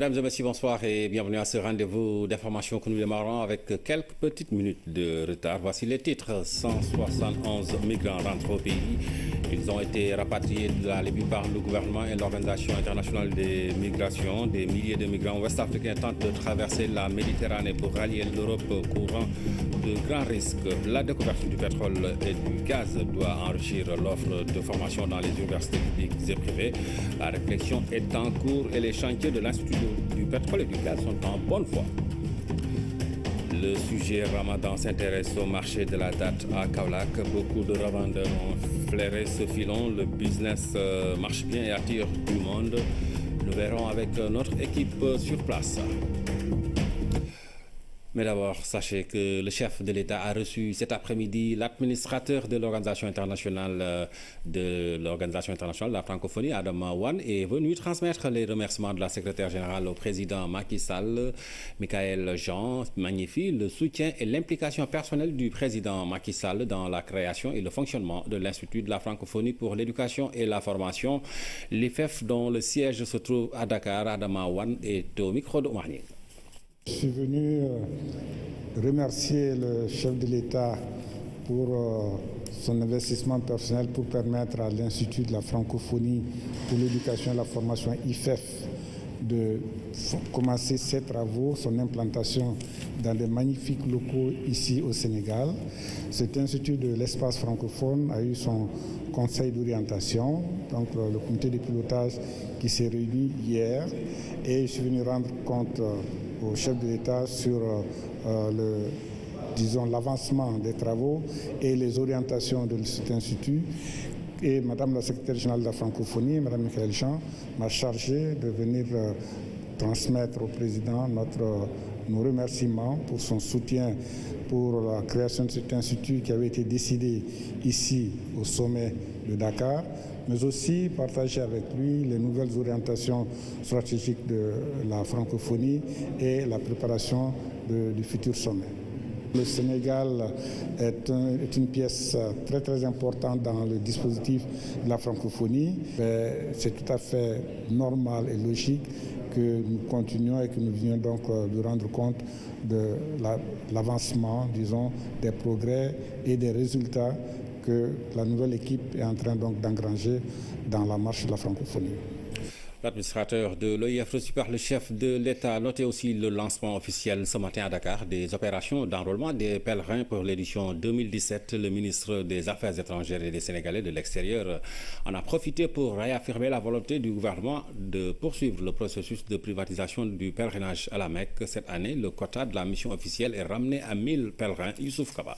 Mesdames et messieurs, bonsoir et bienvenue à ce rendez-vous d'information que nous démarrons avec quelques petites minutes de retard. Voici les titres. 171 migrants rentrent au pays. Ils ont été rapatriés de la Libye par le gouvernement et l'Organisation internationale des migrations. Des milliers de migrants ouest-africains tentent de traverser la Méditerranée pour rallier l'Europe courant de grands risques. La découverte du pétrole et du gaz doit enrichir l'offre de formation dans les universités publiques et privées. La réflexion est en cours et les chantiers de l'Institut du pétrole et du gaz sont en bonne voie. Le sujet Ramadan s'intéresse au marché de la date à Kaolack. Beaucoup de revendeurs ont flairé ce filon. Le business marche bien et attire du monde. Nous verrons avec notre équipe sur place. Mais d'abord, sachez que le chef de l'État a reçu cet après-midi l'administrateur de l'Organisation internationale de la francophonie, Adama Wane, est venu transmettre les remerciements de la secrétaire générale au président Macky Sall. Michael Jean magnifie le soutien et l'implication personnelle du président Macky Sall dans la création et le fonctionnement de l'Institut de la francophonie pour l'éducation et la formation, l'IFEF, dont le siège se trouve à Dakar. Adama Wane est au micro de Omar Nying. Je suis venu remercier le chef de l'État pour son investissement personnel pour permettre à l'Institut de la francophonie pour l'éducation et la formation IFEF de commencer ses travaux, son implantation dans des magnifiques locaux ici au Sénégal. Cet institut de l'espace francophone a eu son conseil d'orientation, donc le comité de pilotage qui s'est réuni hier, et je suis venu rendre compte au chef de l'État sur l'avancement des travaux et les orientations de cet institut. Et Madame la secrétaire générale de la francophonie, Madame Michael Jean, m'a chargé de venir transmettre au président nos remerciements pour son soutien pour la création de cet institut qui avait été décidé ici au sommet de Dakar, mais aussi partager avec lui les nouvelles orientations stratégiques de la francophonie et la préparation du futur sommet. Le Sénégal est une pièce très très importante dans le dispositif de la francophonie. C'est tout à fait normal et logique que nous continuions et que nous venions donc de rendre compte de l'avancement, disons, des progrès et des résultats que la nouvelle équipe est en train donc d'engranger dans la marche de la francophonie. L'administrateur de l'OIF reçu par le chef de l'État a noté aussi le lancement officiel ce matin à Dakar des opérations d'enrôlement des pèlerins pour l'édition 2017. Le ministre des Affaires étrangères et des Sénégalais de l'extérieur en a profité pour réaffirmer la volonté du gouvernement de poursuivre le processus de privatisation du pèlerinage à la Mecque. Cette année, le quota de la mission officielle est ramené à 1000 pèlerins. Youssouf Kaba.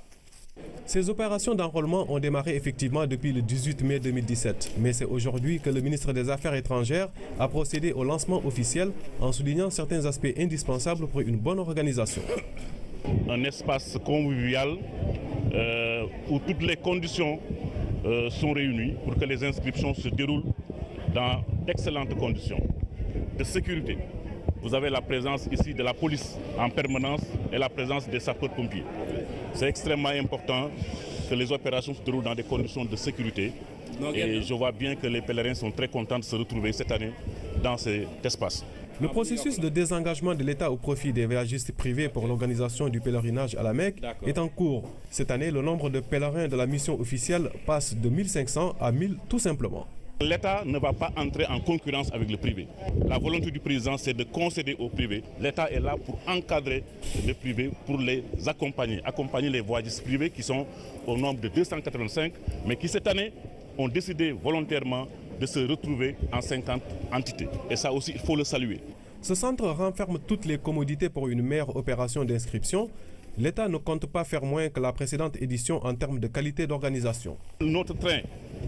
Ces opérations d'enrôlement ont démarré effectivement depuis le 18 mai 2017. Mais c'est aujourd'hui que le ministre des Affaires étrangères a procédé au lancement officiel en soulignant certains aspects indispensables pour une bonne organisation. Un espace convivial où toutes les conditions sont réunies pour que les inscriptions se déroulent dans d'excellentes conditions de sécurité. Vous avez la présence ici de la police en permanence et la présence des sapeurs-pompiers. C'est extrêmement important que les opérations se déroulent dans des conditions de sécurité. Et je vois bien que les pèlerins sont très contents de se retrouver cette année dans cet espace. Le processus de désengagement de l'État au profit des voyagistes privés pour l'organisation du pèlerinage à la Mecque est en cours. Cette année, le nombre de pèlerins de la mission officielle passe de 1500 à 1000 tout simplement. L'État ne va pas entrer en concurrence avec le privé. La volonté du président, c'est de concéder au privé. L'État est là pour encadrer le privé, pour les accompagner les voyagistes privés qui sont au nombre de 285, mais qui cette année ont décidé volontairement de se retrouver en 50 entités. Et ça aussi, il faut le saluer. Ce centre renferme toutes les commodités pour une meilleure opération d'inscription. L'État ne compte pas faire moins que la précédente édition en termes de qualité d'organisation. Notre train,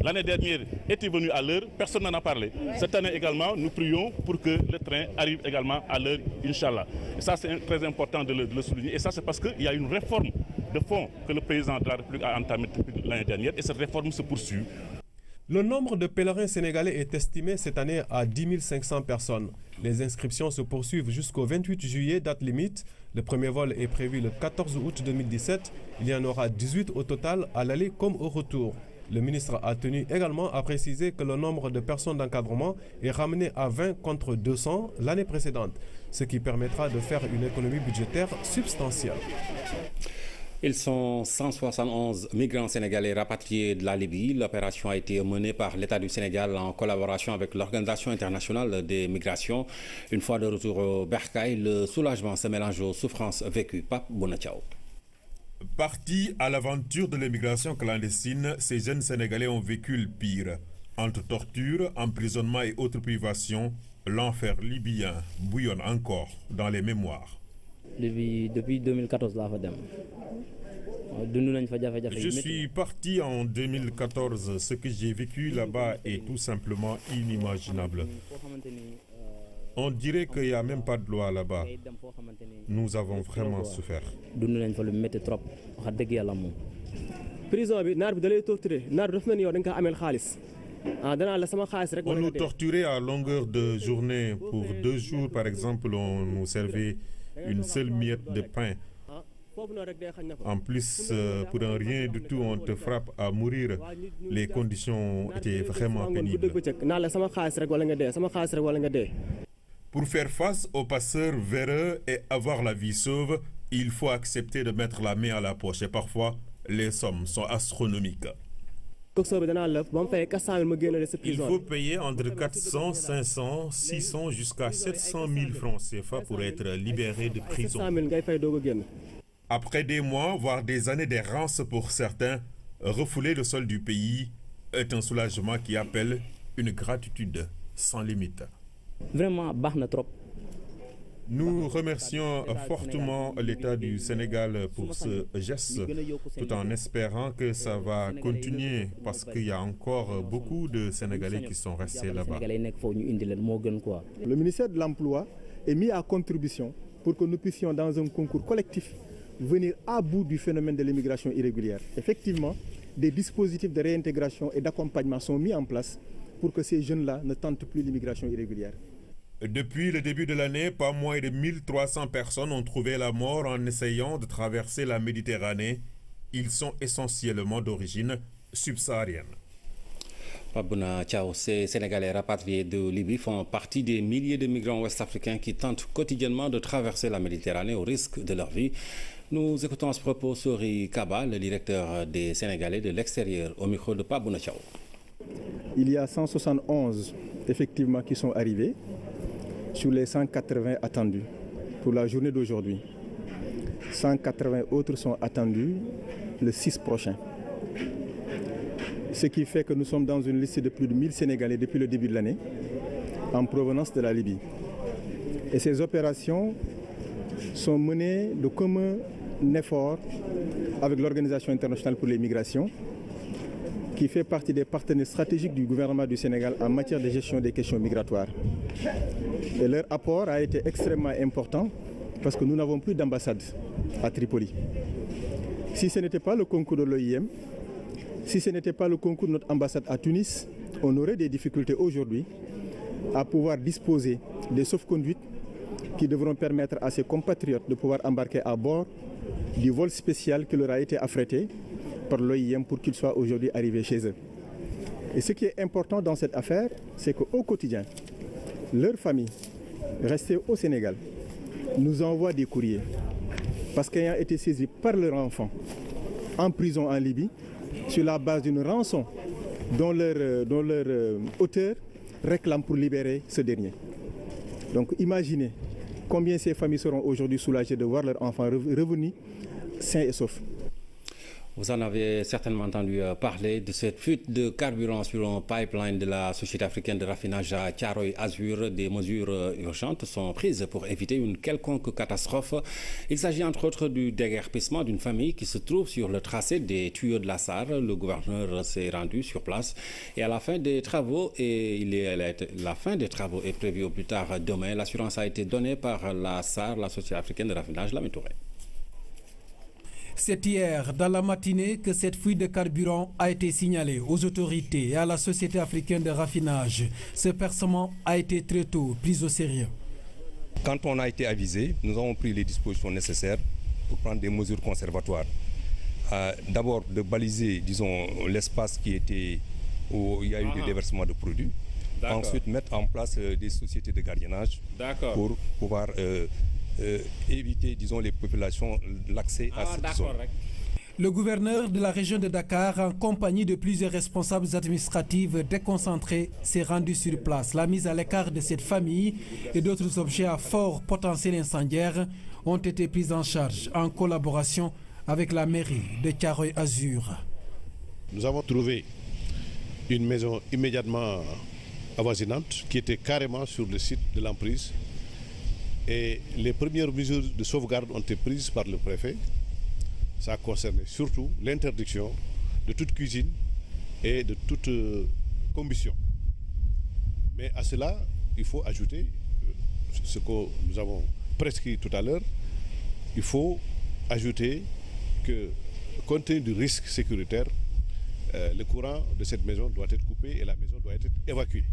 l'année dernière, était venu à l'heure, personne n'en a parlé. Cette année également, nous prions pour que le train arrive également à l'heure, Inch'Allah. Et ça, c'est très important de le souligner. Et ça, c'est parce qu'il y a une réforme de fonds que le président de la République a entamée l'année dernière. Et cette réforme se poursuit. Le nombre de pèlerins sénégalais est estimé cette année à 10 500 personnes. Les inscriptions se poursuivent jusqu'au 28 juillet, date limite. Le premier vol est prévu le 14 août 2017. Il y en aura 18 au total à l'aller comme au retour. Le ministre a tenu également à préciser que le nombre de personnes d'encadrement est ramené à 20 contre 200 l'année précédente, ce qui permettra de faire une économie budgétaire substantielle. Ils sont 171 migrants sénégalais rapatriés de la Libye. L'opération a été menée par l'État du Sénégal en collaboration avec l'Organisation internationale des migrations. Une fois de retour au Bercail, le soulagement se mélange aux souffrances vécues. Pape Bounatiao. Partis à l'aventure de l'immigration clandestine, ces jeunes Sénégalais ont vécu le pire. Entre torture, emprisonnement et autres privations, l'enfer libyen bouillonne encore dans les mémoires. Depuis 2014, là, je suis parti en 2014. Ce que j'ai vécu là-bas est tout simplement inimaginable. On dirait qu'il n'y a même pas de loi là-bas. Nous avons vraiment souffert. On nous torturait à longueur de journée. Pour 2 jours, par exemple, on nous servait une seule miette de pain. En plus, pour un rien du tout, on te frappe à mourir. Les conditions étaient vraiment pénibles. Pour faire face aux passeurs véreux et avoir la vie sauve, il faut accepter de mettre la main à la poche. Et parfois, les sommes sont astronomiques. Il faut payer entre 400, 500, 600 jusqu'à 700 000 francs CFA pour être libéré de prison. Après des mois, voire des années d'errance pour certains, refouler le sol du pays est un soulagement qui appelle une gratitude sans limite. Vraiment, nous remercions fortement l'État du Sénégal pour ce geste, tout en espérant que ça va continuer parce qu'il y a encore beaucoup de Sénégalais qui sont restés là-bas. Le ministère de l'Emploi est mis à contribution pour que nous puissions, dans un concours collectif, venir à bout du phénomène de l'immigration irrégulière. Effectivement, des dispositifs de réintégration et d'accompagnement sont mis en place pour que ces jeunes-là ne tentent plus l'immigration irrégulière. Depuis le début de l'année, pas moins de 1300 personnes ont trouvé la mort en essayant de traverser la Méditerranée. Ils sont essentiellement d'origine subsaharienne. Pabouna Tchao, ces Sénégalais rapatriés de Libye font partie des milliers de migrants ouest-africains qui tentent quotidiennement de traverser la Méditerranée au risque de leur vie. Nous écoutons à ce propos Sori Kaba, le directeur des Sénégalais de l'extérieur, au micro de Pabouna Tchao. Il y a 171 effectivement qui sont arrivés sur les 180 attendus pour la journée d'aujourd'hui. 180 autres sont attendus le 6 prochain. Ce qui fait que nous sommes dans une liste de plus de 1000 Sénégalais depuis le début de l'année en provenance de la Libye. Et ces opérations sont menées de commun effort avec l'Organisation internationale pour les migrations, qui fait partie des partenaires stratégiques du gouvernement du Sénégal en matière de gestion des questions migratoires. Et leur apport a été extrêmement important parce que nous n'avons plus d'ambassade à Tripoli. Si ce n'était pas le concours de l'OIM, si ce n'était pas le concours de notre ambassade à Tunis, on aurait des difficultés aujourd'hui à pouvoir disposer des sauf-conduites qui devront permettre à ces compatriotes de pouvoir embarquer à bord du vol spécial qui leur a été affrété par l'OIM pour qu'ils soient aujourd'hui arrivés chez eux. Et ce qui est important dans cette affaire, c'est qu'au quotidien, leurs familles, restées au Sénégal, nous envoient des courriers parce qu'ayant été saisis par leurs enfants en prison en Libye, sur la base d'une rançon dont leur auteur réclame pour libérer ce dernier. Donc imaginez combien ces familles seront aujourd'hui soulagées de voir leurs enfants revenus sains et saufs. Vous en avez certainement entendu parler de cette fuite de carburant sur un pipeline de la Société africaine de raffinage à Thiaroye Azur. Des mesures urgentes sont prises pour éviter une quelconque catastrophe. Il s'agit entre autres du déguerpissement d'une famille qui se trouve sur le tracé des tuyaux de la SAR. Le gouverneur s'est rendu sur place et à la fin des travaux, la fin des travaux est prévue au plus tard demain. L'assurance a été donnée par la SAR, la Société africaine de raffinage, Lamine Touré. C'est hier, dans la matinée, que cette fuite de carburant a été signalée aux autorités et à la Société africaine de raffinage. Ce percement a été très tôt pris au sérieux. Quand on a été avisé, nous avons pris les dispositions nécessaires pour prendre des mesures conservatoires. d'abord de baliser, disons, l'espace qui était où il y a eu des déversements de produits. Ensuite, mettre en place des sociétés de gardiennage pour pouvoir éviter, disons, les populations l'accès à cette zone. Le gouverneur de la région de Dakar, en compagnie de plusieurs responsables administratifs déconcentrés, s'est rendu sur place. La mise à l'écart de cette famille et d'autres objets à fort potentiel incendiaire ont été prises en charge en collaboration avec la mairie de Thiaroye Azur. Nous avons trouvé une maison immédiatement avoisinante qui était carrément sur le site de l'emprise et les premières mesures de sauvegarde ont été prises par le préfet. Ça concernait surtout l'interdiction de toute cuisine et de toute combustion. Mais à cela, il faut ajouter ce que nous avons prescrit tout à l'heure. Il faut ajouter que, compte tenu du risque sécuritaire, le courant de cette maison doit être coupé et la maison doit être évacuée.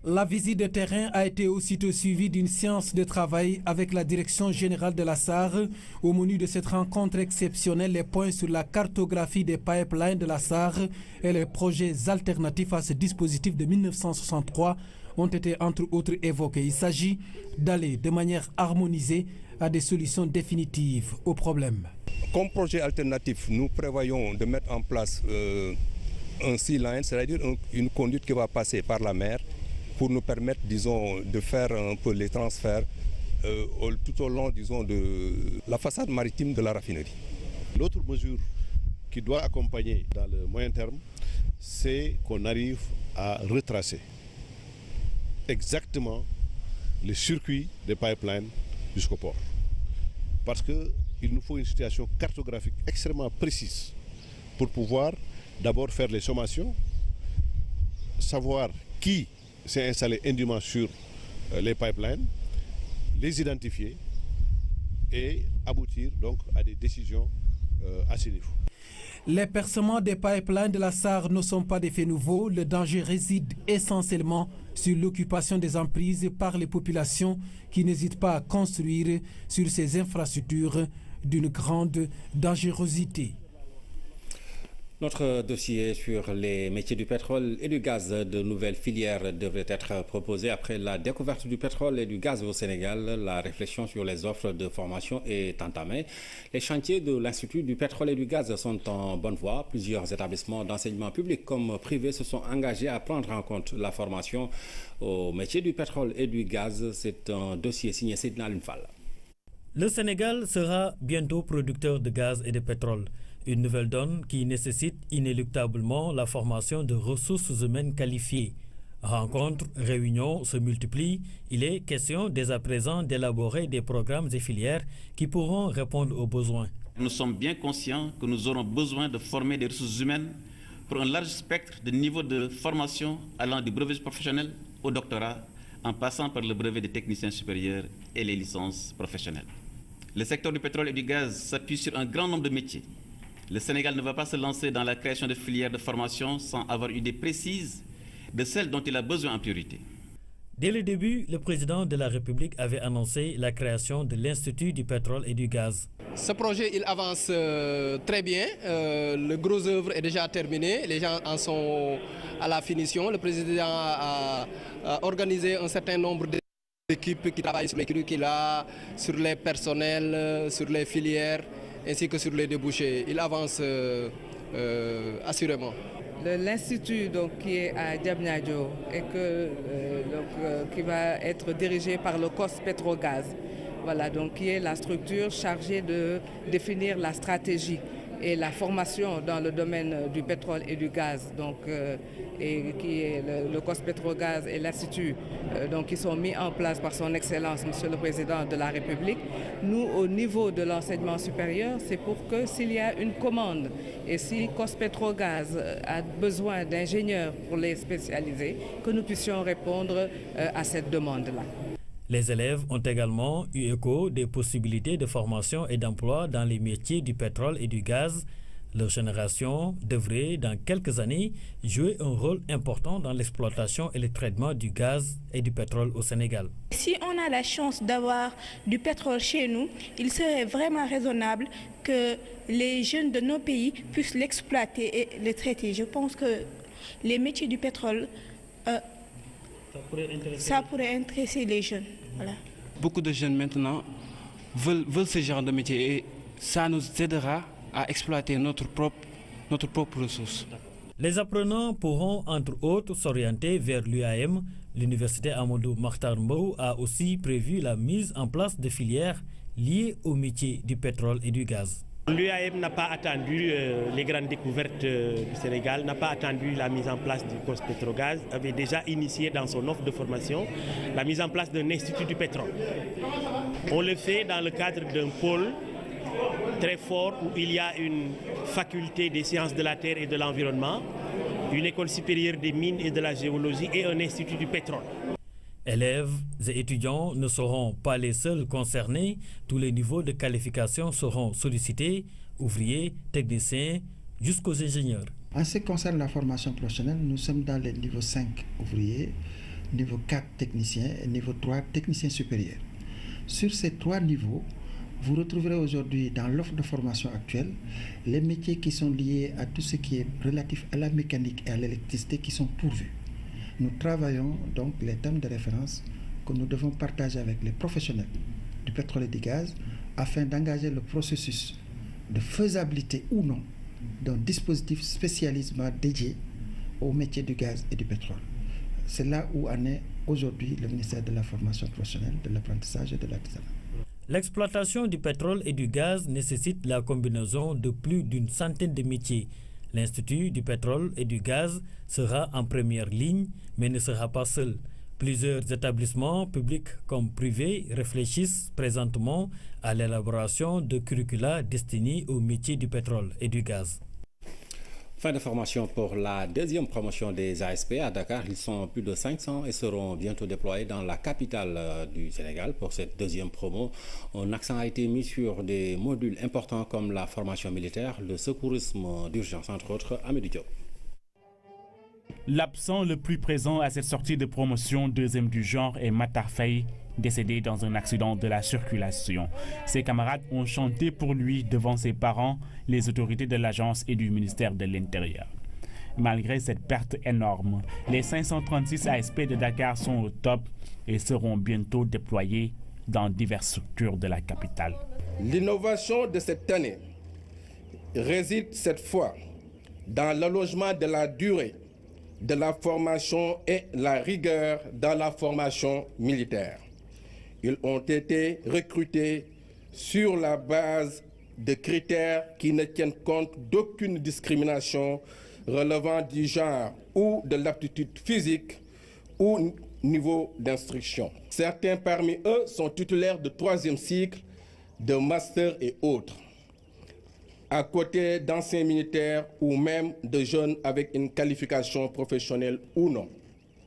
La visite de terrain a été aussitôt suivie d'une séance de travail avec la direction générale de la SAR. Au menu de cette rencontre exceptionnelle, les points sur la cartographie des pipelines de la SAR et les projets alternatifs à ce dispositif de 1963 ont été entre autres évoqués. Il s'agit d'aller de manière harmonisée à des solutions définitives aux problèmes. Comme projet alternatif, nous prévoyons de mettre en place un sea line, c'est-à-dire une conduite qui va passer par la mer pour nous permettre, disons, de faire un peu les transferts tout au long, disons, de la façade maritime de la raffinerie. L'autre mesure qui doit accompagner dans le moyen terme, c'est qu'on arrive à retracer exactement les circuits des pipelines jusqu'au port. Parce qu'il nous faut une situation cartographique extrêmement précise pour pouvoir d'abord faire les sommations, savoir qui s'est installé indûment sur les pipelines, les identifier et aboutir donc à des décisions à ce niveau. Les percements des pipelines de la SAR ne sont pas des faits nouveaux. Le danger réside essentiellement sur l'occupation des emprises par les populations qui n'hésitent pas à construire sur ces infrastructures d'une grande dangerosité. Notre dossier sur les métiers du pétrole et du gaz, de nouvelles filières devraient être proposées après la découverte du pétrole et du gaz au Sénégal. La réflexion sur les offres de formation est entamée. Les chantiers de l'Institut du pétrole et du gaz sont en bonne voie. Plusieurs établissements d'enseignement public comme privé se sont engagés à prendre en compte la formation aux métiers du pétrole et du gaz. C'est un dossier signé Seydina Alioune Fall. Le Sénégal sera bientôt producteur de gaz et de pétrole. Une nouvelle donne qui nécessite inéluctablement la formation de ressources humaines qualifiées. Rencontres, réunions se multiplient. Il est question dès à présent d'élaborer des programmes et filières qui pourront répondre aux besoins. Nous sommes bien conscients que nous aurons besoin de former des ressources humaines pour un large spectre de niveaux de formation allant du brevet professionnel au doctorat, en passant par le brevet des techniciens supérieurs et les licences professionnelles. Le secteur du pétrole et du gaz s'appuie sur un grand nombre de métiers. Le Sénégal ne va pas se lancer dans la création de filières de formation sans avoir une idée précise de celles dont il a besoin en priorité. Dès le début, le président de la République avait annoncé la création de l'Institut du pétrole et du gaz. Ce projet, il avance très bien. Le gros œuvre est déjà terminé. Les gens en sont à la finition. Le président a organisé un certain nombre d'équipes qui travaillent sur les curricula, sur les personnels, sur les filières, ainsi que sur les débouchés. Il avance assurément. L'Institut qui est à Diamniadio et qui va être dirigé par le COS-Petrogaz, voilà, donc, qui est la structure chargée de définir la stratégie et la formation dans le domaine du pétrole et du gaz, donc, et qui est le COS-Petrogaz et l'Institut qui sont mis en place par son Excellence, Monsieur le Président de la République. Nous, au niveau de l'enseignement supérieur, c'est pour que s'il y a une commande et si COS-Petrogaz a besoin d'ingénieurs pour les spécialiser, que nous puissions répondre à cette demande-là. Les élèves ont également eu écho des possibilités de formation et d'emploi dans les métiers du pétrole et du gaz. Leur génération devrait, dans quelques années, jouer un rôle important dans l'exploitation et le traitement du gaz et du pétrole au Sénégal. Si on a la chance d'avoir du pétrole chez nous, il serait vraiment raisonnable que les jeunes de nos pays puissent l'exploiter et le traiter. Je pense que les métiers du pétrole, ça pourrait intéresser les jeunes. Voilà. Beaucoup de jeunes maintenant veulent ce genre de métier et ça nous aidera à exploiter notre propre ressource. Les apprenants pourront entre autres s'orienter vers l'UAM. L'université Amadou Mahtar Mbow a aussi prévu la mise en place de filières liées au métier du pétrole et du gaz. L'UAM n'a pas attendu les grandes découvertes du Sénégal, n'a pas attendu la mise en place du COS-Pétrogaz, avait déjà initié dans son offre de formation la mise en place d'un institut du pétrole. On le fait dans le cadre d'un pôle très fort où il y a une faculté des sciences de la terre et de l'environnement, une école supérieure des mines et de la géologie et un institut du pétrole. Élèves et étudiants ne seront pas les seuls concernés. Tous les niveaux de qualification seront sollicités, ouvriers, techniciens, jusqu'aux ingénieurs. En ce qui concerne la formation professionnelle, nous sommes dans les niveaux 5 ouvriers, niveau 4 techniciens et niveau 3 techniciens supérieurs. Sur ces 3 niveaux, vous retrouverez aujourd'hui dans l'offre de formation actuelle les métiers qui sont liés à tout ce qui est relatif à la mécanique et à l'électricité qui sont pourvus. Nous travaillons donc les thèmes de référence que nous devons partager avec les professionnels du pétrole et du gaz afin d'engager le processus de faisabilité ou non d'un dispositif spécialement dédié au métier du gaz et du pétrole. C'est là où en est aujourd'hui le ministère de la formation professionnelle, de l'apprentissage et de l'artisanat. L'exploitation du pétrole et du gaz nécessite la combinaison de plus d'une centaine de métiers. L'Institut du pétrole et du gaz sera en première ligne, mais ne sera pas seul. Plusieurs établissements, publics comme privés, réfléchissent présentement à l'élaboration de curricula destinés aux métiers du pétrole et du gaz. Fin de formation pour la deuxième promotion des ASP à Dakar. Ils sont plus de 500 et seront bientôt déployés dans la capitale du Sénégal. Pour cette deuxième promo, un accent a été mis sur des modules importants comme la formation militaire, le secourisme d'urgence, entre autres, à Amédou Diop. L'absent le plus présent à cette sortie de promotion deuxième du genre est Matar Faye, décédé dans un accident de la circulation. Ses camarades ont chanté pour lui devant ses parents, les autorités de l'agence et du ministère de l'Intérieur. Malgré cette perte énorme, les 536 ASP de Dakar sont au top et seront bientôt déployés dans diverses structures de la capitale. L'innovation de cette année réside cette fois dans l'allongement de la durée de la formation et la rigueur dans la formation militaire. Ils ont été recrutés sur la base de critères qui ne tiennent compte d'aucune discrimination relevant du genre ou de l'aptitude physique ou niveau d'instruction. Certains parmi eux sont titulaires de 3e cycle, de master et autres, à côté d'anciens militaires ou même de jeunes avec une qualification professionnelle ou non.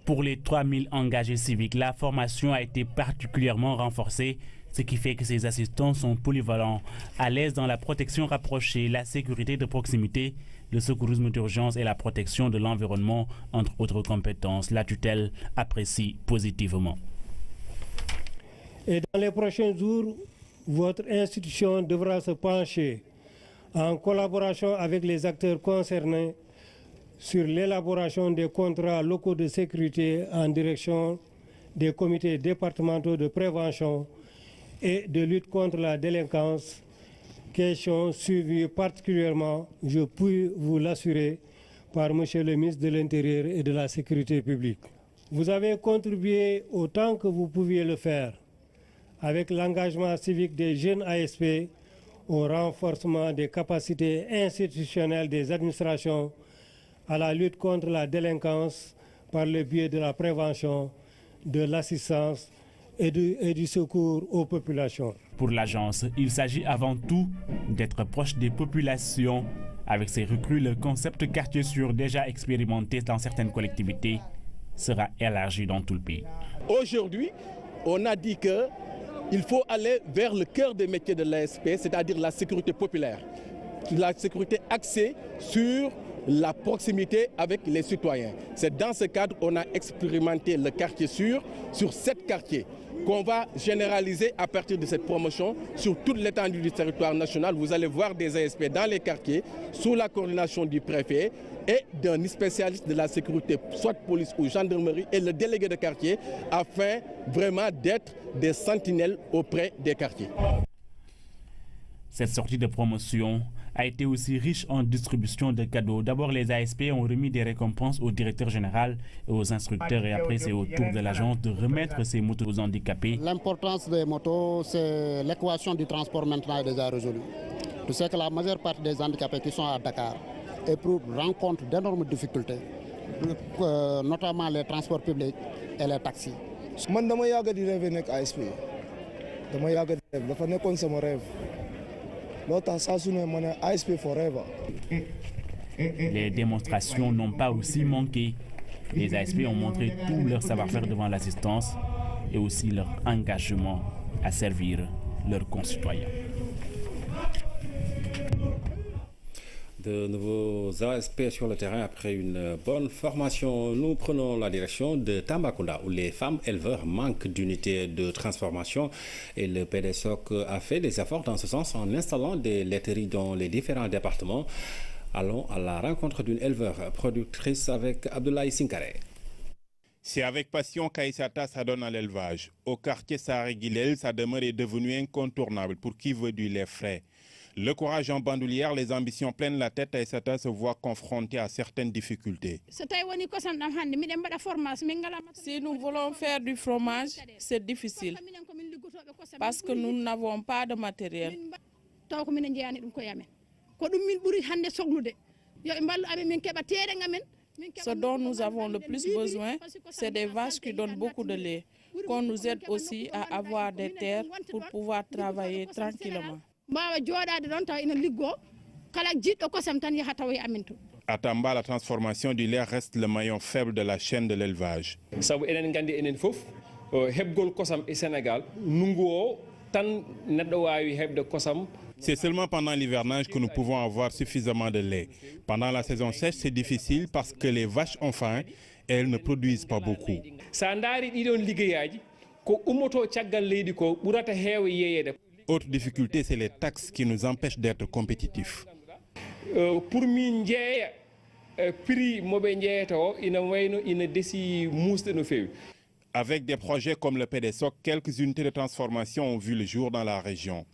Pour les 3000 engagés civiques, la formation a été particulièrement renforcée, ce qui fait que ces assistants sont polyvalents, à l'aise dans la protection rapprochée, la sécurité de proximité, le secourisme d'urgence et la protection de l'environnement, entre autres compétences. La tutelle apprécie positivement. Et dans les prochains jours, votre institution devra se pencher en collaboration avec les acteurs concernés sur l'élaboration des contrats locaux de sécurité en direction des comités départementaux de prévention et de lutte contre la délinquance, question suivie particulièrement, je puis vous l'assurer, par M. le ministre de l'Intérieur et de la Sécurité publique. Vous avez contribué autant que vous pouviez le faire avec l'engagement civique des jeunes ASP au renforcement des capacités institutionnelles des administrations à la lutte contre la délinquance par le biais de la prévention, de l'assistance et du secours aux populations. Pour l'agence, il s'agit avant tout d'être proche des populations. Avec ces recrues, le concept quartier sûr déjà expérimenté dans certaines collectivités sera élargi dans tout le pays. Aujourd'hui, on a dit qu'il faut aller vers le cœur des métiers de l'ASP, c'est-à-dire la sécurité populaire. la sécurité axée sur la proximité avec les citoyens. C'est dans ce cadre qu'on a expérimenté le quartier sûr sur 7 quartiers qu'on va généraliser à partir de cette promotion sur toute l'étendue du territoire national. Vous allez voir des ASP dans les quartiers sous la coordination du préfet et d'un spécialiste de la sécurité, soit police ou gendarmerie, et le délégué de quartier, afin vraiment d'être des sentinelles auprès des quartiers. Cette sortie de promotion a été aussi riche en distribution de cadeaux. D'abord, les ASP ont remis des récompenses au directeur général et aux instructeurs, et après c'est au tour de l'agence de remettre ces motos aux handicapés. L'importance des motos, c'est l'équation du transport maintenant est déjà résolue. Tu sais que la majeure partie des handicapés qui sont à Dakar rencontrent d'énormes difficultés, notamment les transports publics et les taxis. Man dama yàgg di rêve nekk ASP dama yàgg di rêve dafa nekkoon sama rêve. Les démonstrations n'ont pas aussi manqué. Les ASP ont montré tout leur savoir-faire devant l'assistance et aussi leur engagement à servir leurs concitoyens. De nouveaux ASP sur le terrain après une bonne formation. Nous prenons la direction de Tambacounda où les femmes éleveurs manquent d'unités de transformation et le PDSOC a fait des efforts dans ce sens en installant des laiteries dans les différents départements. Allons à la rencontre d'une éleveur productrice avec Abdoulaye Sinkare. C'est avec passion qu'Aïssata s'adonne à l'élevage. Au quartier Saré-Guilel, sa demeure est devenue incontournable pour qui veut du lait frais. Le courage en bandoulière, les ambitions pleines la tête, Aïssata se voit confrontée à certaines difficultés. Si nous voulons faire du fromage, c'est difficile parce que nous n'avons pas de matériel. Ce dont nous avons le plus besoin, c'est des vaches qui donnent beaucoup de lait, qu'on nous aide aussi à avoir des terres pour pouvoir travailler tranquillement. À Tamba, la transformation du lait reste le maillon faible de la chaîne de l'élevage. C'est seulement pendant l'hivernage que nous pouvons avoir suffisamment de lait. Pendant la saison sèche, c'est difficile parce que les vaches ont faim et elles ne produisent pas beaucoup. Autre difficulté, c'est les taxes qui nous empêchent d'être compétitifs. Avec des projets comme le PDSOC, quelques unités de transformation ont vu le jour dans la région.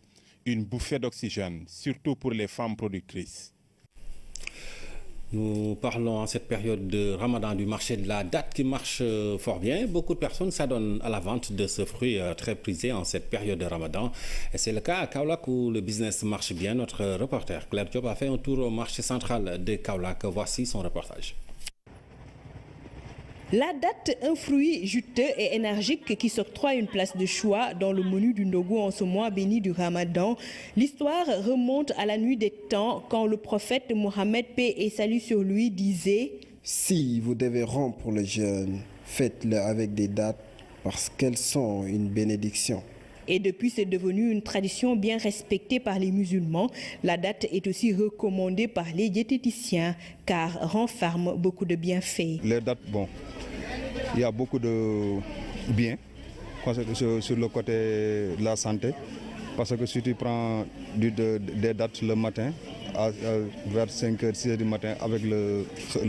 Une bouffée d'oxygène, surtout pour les femmes productrices. Nous parlons en cette période de Ramadan du marché de la date qui marche fort bien. Beaucoup de personnes s'adonnent à la vente de ce fruit très prisé en cette période de Ramadan. Et c'est le cas à Kaolack où le business marche bien. Notre reporter Claire Diop a fait un tour au marché central de Kaolack. Voici son reportage. La date, un fruit juteux et énergique qui s'octroie une place de choix dans le menu du Ndogo en ce mois béni du Ramadan. L'histoire remonte à la nuit des temps quand le prophète Mohammed, paix et salut sur lui, disait « Si vous devez rompre le jeûne, faites-le avec des dattes parce qu'elles sont une bénédiction. » Et depuis, c'est devenu une tradition bien respectée par les musulmans. La date est aussi recommandée par les diététiciens car renferme beaucoup de bienfaits. Les dates, bon, il y a beaucoup de biens sur le côté de la santé. Parce que si tu prends des dates le matin, vers 5h, 6h du matin, avec le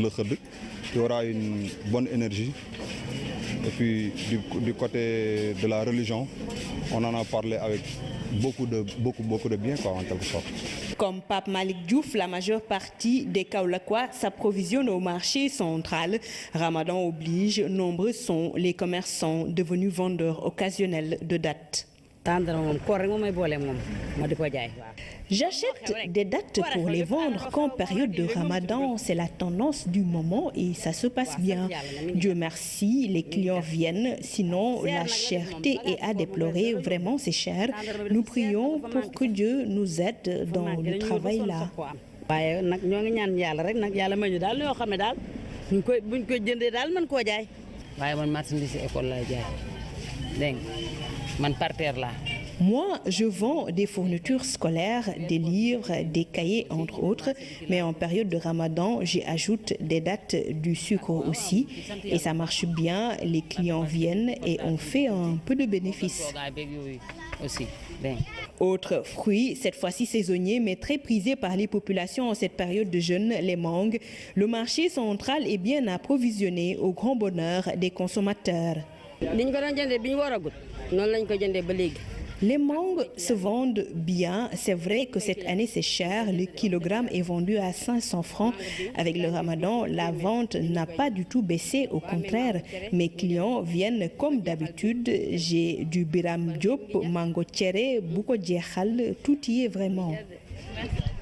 kherd, tu auras une bonne énergie. Et puis du côté de la religion, on en a parlé avec beaucoup de bien en quelque sorte. Comme Pape Malik Diouf, la majeure partie des Kaolackois s'approvisionnent au marché central. Ramadan oblige, nombreux sont les commerçants devenus vendeurs occasionnels de dattes. J'achète des dattes pour les vendre qu'en période de Ramadan. C'est la tendance du moment et ça se passe bien. Dieu merci, les clients viennent. Sinon, la cherté est à déplorer. Vraiment, c'est cher. Nous prions pour que Dieu nous aide dans le travail là. Moi, je vends des fournitures scolaires, des livres, des cahiers, entre autres. Mais en période de Ramadan, j'y ajoute des dattes, du sucre aussi. Et ça marche bien, les clients viennent et on fait un peu de bénéfice. Autre fruit, cette fois-ci saisonnier, mais très prisé par les populations en cette période de jeûne, les mangues. Le marché central est bien approvisionné au grand bonheur des consommateurs. Les mangues se vendent bien. C'est vrai que cette année c'est cher. Le kilogramme est vendu à 500 francs. Avec le Ramadan, la vente n'a pas du tout baissé. Au contraire, mes clients viennent comme d'habitude. J'ai du Biram Diop, mango tchéré, bouko djehal, tout y est vraiment.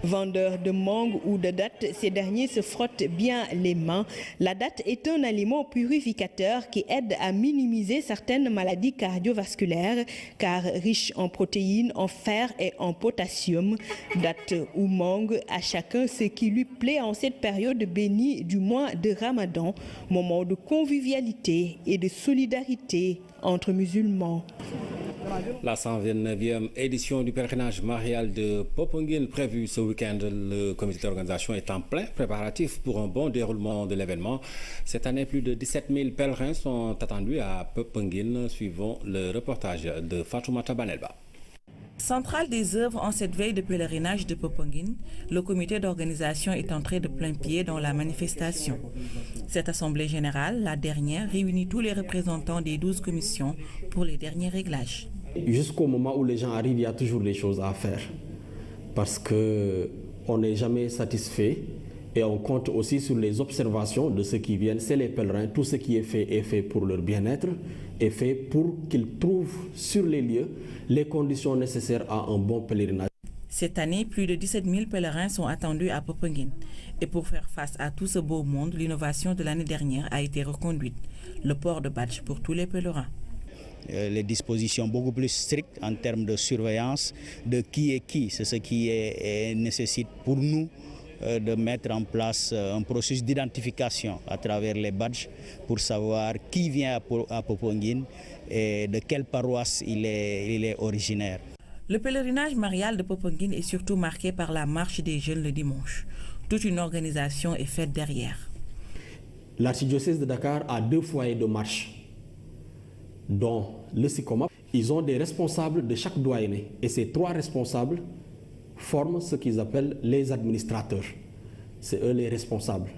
Vendeurs de mangue ou de dattes, ces derniers se frottent bien les mains. La date est un aliment purificateur qui aide à minimiser certaines maladies cardiovasculaires car riche en protéines, en fer et en potassium. Date ou mangue, à chacun ce qui lui plaît en cette période bénie du mois de Ramadan, moment de convivialité et de solidarité entre musulmans. La 129e édition du pèlerinage marial de Popenguine prévue ce week-end. Le comité d'organisation est en plein préparatif pour un bon déroulement de l'événement. Cette année, plus de 17 000 pèlerins sont attendus à Popenguine, suivant le reportage de Fatoumata Banelba. Centrale des œuvres en cette veille de pèlerinage de Popenguine, le comité d'organisation est entré de plein pied dans la manifestation. Cette assemblée générale, la dernière, réunit tous les représentants des 12 commissions pour les derniers réglages. Jusqu'au moment où les gens arrivent, il y a toujours des choses à faire. Parce qu'on n'est jamais satisfait et on compte aussi sur les observations de ceux qui viennent. C'est les pèlerins, tout ce qui est fait pour leur bien-être, est fait pour qu'ils trouvent sur les lieux les conditions nécessaires à un bon pèlerinage. Cette année, plus de 17 000 pèlerins sont attendus à Popenguine. Et pour faire face à tout ce beau monde, l'innovation de l'année dernière a été reconduite. Le port de badge pour tous les pèlerins. Les dispositions beaucoup plus strictes en termes de surveillance de qui est qui. C'est ce qui nécessite pour nous de mettre en place un processus d'identification à travers les badges pour savoir qui vient à Popenguine et de quelle paroisse il est originaire. Le pèlerinage marial de Popenguine est surtout marqué par la marche des jeunes le dimanche. Toute une organisation est faite derrière. L'archidiocèse de Dakar a 2 foyers de marche, dont le SICOMAP. Ils ont des responsables de chaque doyenné et ces 3 responsables forment ce qu'ils appellent les administrateurs. C'est eux les responsables.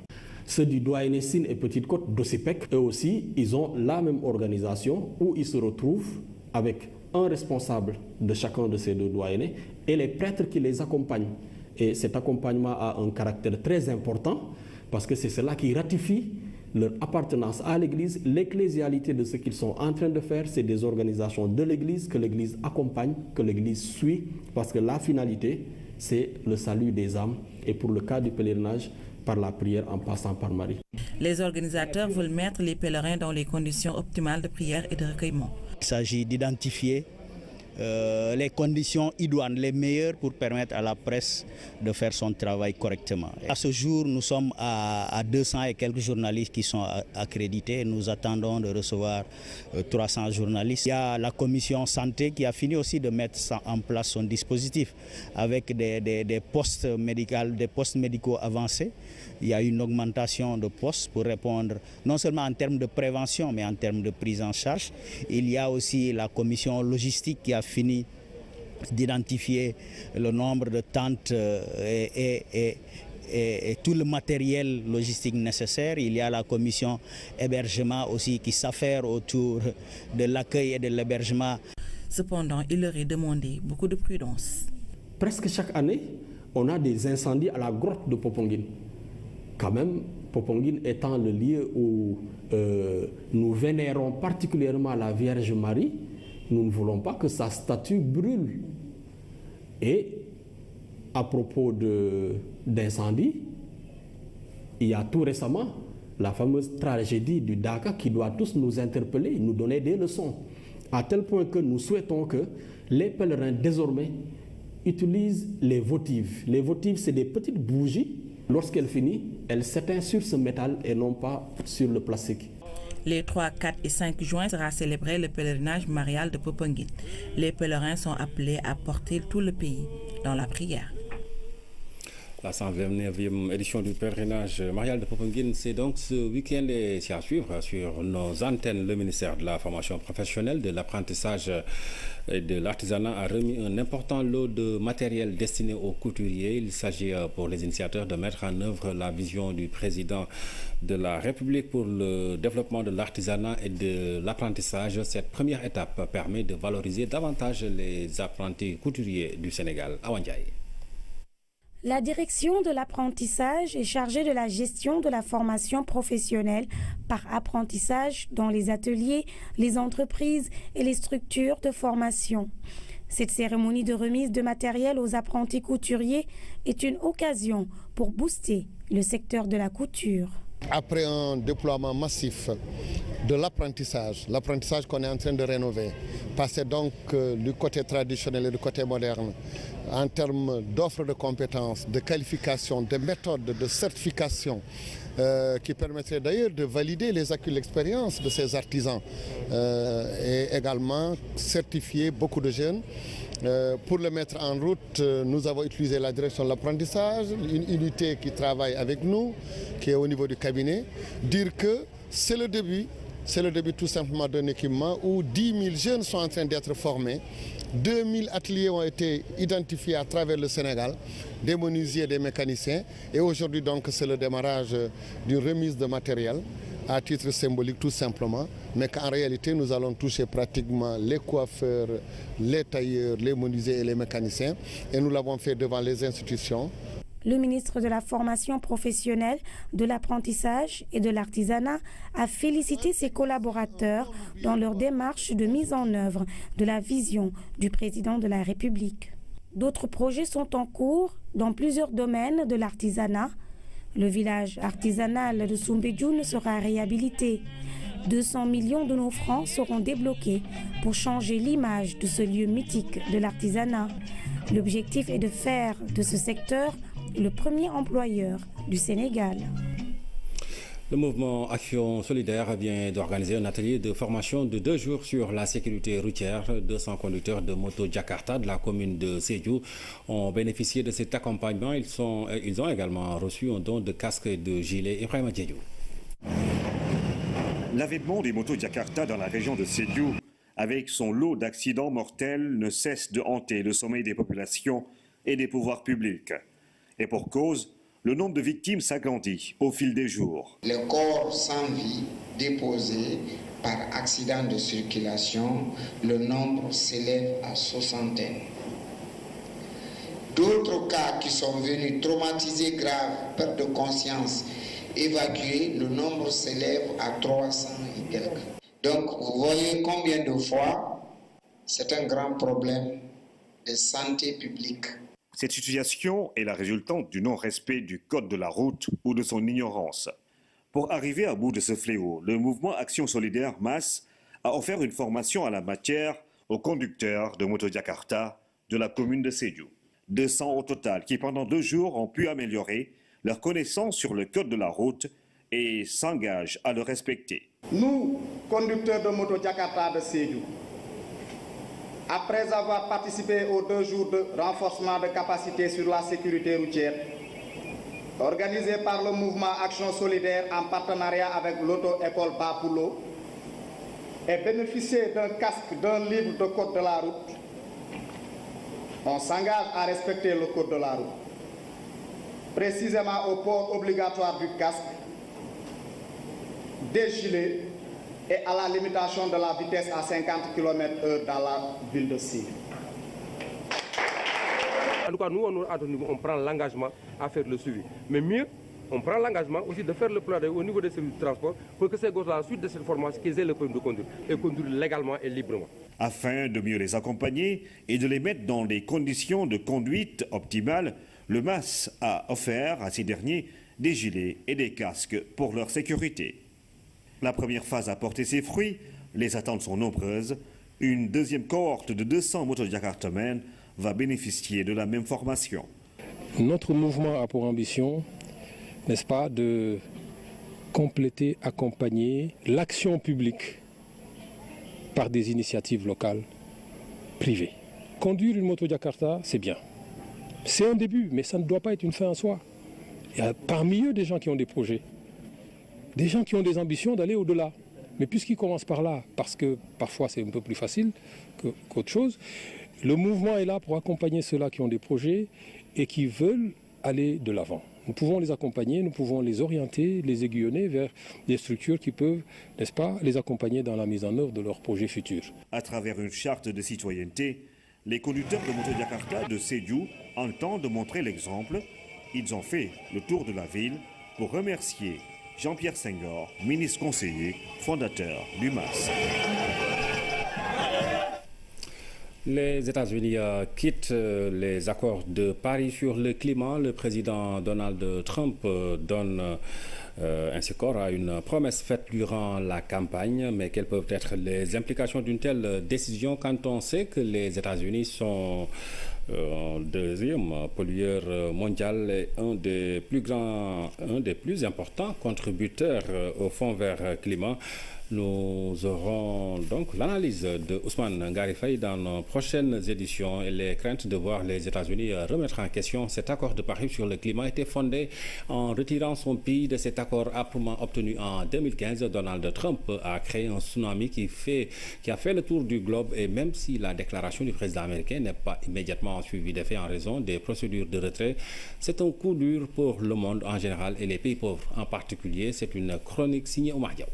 Ceux du doyenné Sine et Petite-Côte d'Ossipec, eux aussi, ils ont la même organisation où ils se retrouvent avec un responsable de chacun de ces 2 doyennés et les prêtres qui les accompagnent. Et cet accompagnement a un caractère très important parce que c'est cela qui ratifie leur appartenance à l'Église. L'ecclésialité de ce qu'ils sont en train de faire, c'est des organisations de l'Église que l'Église accompagne, que l'Église suit, parce que la finalité, c'est le salut des âmes. Et pour le cas du pèlerinage, par la prière en passant par Marie. Les organisateurs veulent mettre les pèlerins dans les conditions optimales de prière et de recueillement. Il s'agit d'identifier les conditions idoines, les meilleures pour permettre à la presse de faire son travail correctement. À ce jour, nous sommes à 200 et quelques journalistes qui sont accrédités. Nous attendons de recevoir 300 journalistes. Il y a la commission santé qui a fini aussi de mettre en place son dispositif avec des postes médicaux avancés. Il y a une augmentation de postes pour répondre non seulement en termes de prévention, mais en termes de prise en charge. Il y a aussi la commission logistique qui a fini d'identifier le nombre de tentes et tout le matériel logistique nécessaire. Il y a la commission hébergement aussi qui s'affaire autour de l'accueil et de l'hébergement. Cependant, il leur est demandé beaucoup de prudence. Presque chaque année, on a des incendies à la grotte de Popenguine. Quand même, Popenguine étant le lieu où nous vénérons particulièrement la Vierge Marie, nous ne voulons pas que sa statue brûle. Et à propos d'incendie, il y a tout récemment la fameuse tragédie du Dakar qui doit tous nous interpeller, nous donner des leçons. À tel point que nous souhaitons que les pèlerins désormais utilisent les votives. Les votives, c'est des petites bougies. Lorsqu'elle finit, elle s'éteint sur ce métal et non pas sur le plastique. Les 3, 4 et 5 juin sera célébré le pèlerinage marial de Popenguine. Les pèlerins sont appelés à porter tout le pays dans la prière. La 129e édition du pèlerinage marial de Popenguine, c'est donc ce week-end et c'est à suivre sur nos antennes. Le ministère de la formation professionnelle, de l'apprentissage et de l'artisanat a remis un important lot de matériel destiné aux couturiers. Il s'agit pour les initiateurs de mettre en œuvre la vision du président de la République pour le développement de l'artisanat et de l'apprentissage. Cette première étape permet de valoriser davantage les apprentis couturiers du Sénégal. Awa Ndiaye. La direction de l'apprentissage est chargée de la gestion de la formation professionnelle par apprentissage dans les ateliers, les entreprises et les structures de formation. Cette cérémonie de remise de matériel aux apprentis couturiers est une occasion pour booster le secteur de la couture. Après un déploiement massif de l'apprentissage qu'on est en train de rénover, passer donc du côté traditionnel et du côté moderne, en termes d'offres de compétences, de qualification, de méthodes, de certification, qui permettraient d'ailleurs de valider les acquis de l'expérience de ces artisans et également certifier beaucoup de jeunes. Pour le mettre en route, nous avons utilisé la direction de l'apprentissage, une unité qui travaille avec nous, qui est au niveau du cabinet. Dire que c'est le début tout simplement d'un équipement où 10 000 jeunes sont en train d'être formés. 2000 ateliers ont été identifiés à travers le Sénégal, des menuisiers, des mécaniciens. Et aujourd'hui, donc, c'est le démarrage d'une remise de matériel à titre symbolique tout simplement, mais qu'en réalité, nous allons toucher pratiquement les coiffeurs, les tailleurs, les menuisiers et les mécaniciens. Et nous l'avons fait devant les institutions. Le ministre de la Formation professionnelle, de l'apprentissage et de l'artisanat a félicité ses collaborateurs dans leur démarche de mise en œuvre de la vision du président de la République. D'autres projets sont en cours dans plusieurs domaines de l'artisanat. Le village artisanal de Soumbédioune sera réhabilité. 200 millions de nos francs seront débloqués pour changer l'image de ce lieu mythique de l'artisanat. L'objectif est de faire de ce secteur le premier employeur du Sénégal. Le mouvement Action Solidaire vient d'organiser un atelier de formation de 2 jours sur la sécurité routière. 200 conducteurs de moto Jakarta de la commune de Sédhiou ont bénéficié de cet accompagnement. Ils ont également reçu un don de casques et de gilets. Ibrahima Diédhiou. L'avènement des motos Jakarta dans la région de Sédhiou, avec son lot d'accidents mortels, ne cesse de hanter le sommeil des populations et des pouvoirs publics. Et pour cause, le nombre de victimes s'agrandit au fil des jours. Les corps sans vie déposés par accident de circulation, le nombre s'élève à 60. D'autres cas qui sont venus traumatisés graves, perte de conscience, évacués, le nombre s'élève à 300 et quelques. Donc vous voyez combien de fois c'est un grand problème de santé publique. Cette situation est la résultante du non-respect du code de la route ou de son ignorance. Pour arriver à bout de ce fléau, le mouvement Action Solidaire MAS a offert une formation à la matière aux conducteurs de moto Jakarta de la commune de Sédhiou. 200 au total qui pendant 2 jours ont pu améliorer leur connaissance sur le code de la route et s'engagent à le respecter. Nous, conducteurs de moto Jakarta de Sédhiou, après avoir participé aux 2 jours de renforcement de capacité sur la sécurité routière, organisé par le mouvement Action Solidaire en partenariat avec l'auto-école Bapoulo, et bénéficié d'un casque, d'un livre de code de la route, on s'engage à respecter le code de la route, précisément au port obligatoire du casque, des gilets, et à la limitation de la vitesse à 50 km/h dans la ville de Sédhiou. En tout cas, nous, à notre niveau, on prend l'engagement à faire le suivi. Mais mieux, on prend l'engagement aussi de faire le plan au niveau des services de transport pour que ces gosses-là, à la suite de cette formation, qu'ils aient le permis de conduire et conduire légalement et librement. Afin de mieux les accompagner et de les mettre dans des conditions de conduite optimales, le MAS a offert à ces derniers des gilets et des casques pour leur sécurité. La première phase a porté ses fruits, les attentes sont nombreuses. Une deuxième cohorte de 200 motos jakartamen va bénéficier de la même formation. Notre mouvement a pour ambition, n'est-ce pas, de compléter, accompagner l'action publique par des initiatives locales privées. Conduire une moto Jakarta, c'est bien. C'est un début, mais ça ne doit pas être une fin en soi. Il y a parmi eux des gens qui ont des projets, des gens qui ont des ambitions d'aller au-delà. Mais puisqu'ils commencent par là, parce que parfois c'est un peu plus facile qu'autre chose, le mouvement est là pour accompagner ceux-là qui ont des projets et qui veulent aller de l'avant. Nous pouvons les accompagner, nous pouvons les orienter, les aiguillonner vers des structures qui peuvent, n'est-ce pas, les accompagner dans la mise en œuvre de leurs projets futurs. À travers une charte de citoyenneté, les conducteurs de moto Jakarta de Sédhiou entendent montrer l'exemple. Ils ont fait le tour de la ville pour remercier Jean-Pierre Senghor, ministre conseiller, fondateur du MAS. Les États-Unis quittent les accords de Paris sur le climat. Le président Donald Trump donne ainsi corps à une promesse faite durant la campagne. Mais quelles peuvent être les implications d'une telle décision quand on sait que les États-Unis sont deuxième pollueur mondial et un des plus importants contributeurs au Fonds vert climat? Nous aurons donc l'analyse de Ousmane Ngari Faye dans nos prochaines éditions et les craintes de voir les États-Unis remettre en question cet accord de Paris sur le climat était fondé en retirant son pays de cet accord âprement obtenu en 2015. Donald Trump a créé un tsunami qui a fait le tour du globe et même si la déclaration du président américain n'est pas immédiatement suivie d'effet en raison des procédures de retrait, c'est un coup dur pour le monde en général et les pays pauvres en particulier. C'est une chronique signée Omar Diaw.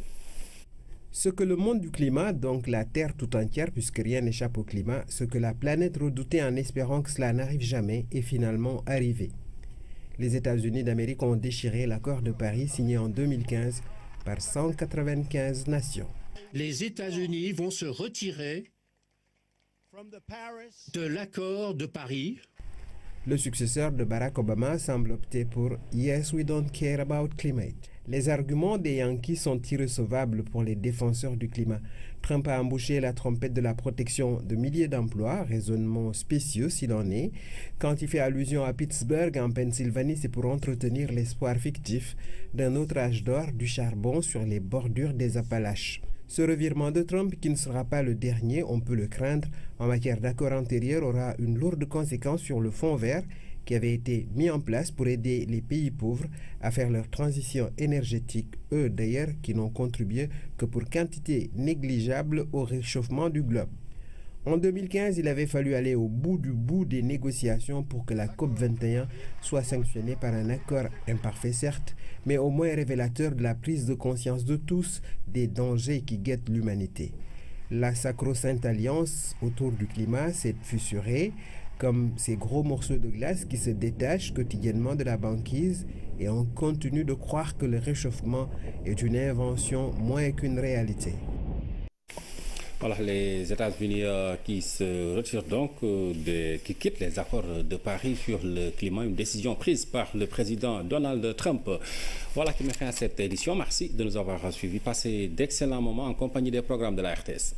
Ce que le monde du climat, donc la Terre tout entière, puisque rien n'échappe au climat, ce que la planète redoutait en espérant que cela n'arrive jamais, est finalement arrivé. Les États-Unis d'Amérique ont déchiré l'accord de Paris signé en 2015 par 195 nations. Les États-Unis vont se retirer de l'accord de Paris. Le successeur de Barack Obama semble opter pour « Yes, we don't care about climate ». Les arguments des Yankees sont irrecevables pour les défenseurs du climat. Trump a embauché la trompette de la protection de milliers d'emplois, raisonnement spécieux s'il en est. Quand il fait allusion à Pittsburgh, en Pennsylvanie, c'est pour entretenir l'espoir fictif d'un autre âge d'or du charbon sur les bordures des Appalaches. Ce revirement de Trump, qui ne sera pas le dernier, on peut le craindre, en matière d'accords antérieurs, aura une lourde conséquence sur le Fonds vert qui avait été mis en place pour aider les pays pauvres à faire leur transition énergétique, eux d'ailleurs qui n'ont contribué que pour quantité négligeable au réchauffement du globe. En 2015, il avait fallu aller au bout des négociations pour que la COP21 soit sanctionnée par un accord imparfait certes, mais au moins révélateur de la prise de conscience de tous des dangers qui guettent l'humanité. La sacro-sainte alliance autour du climat s'est fissurée, comme ces gros morceaux de glace qui se détachent quotidiennement de la banquise et on continue de croire que le réchauffement est une invention moins qu'une réalité. Voilà, les États-Unis qui se retirent donc, qui quittent les accords de Paris sur le climat, une décision prise par le président Donald Trump. Voilà qui met fin à cette édition. Merci de nous avoir suivis. Passez d'excellents moments en compagnie des programmes de la RTS.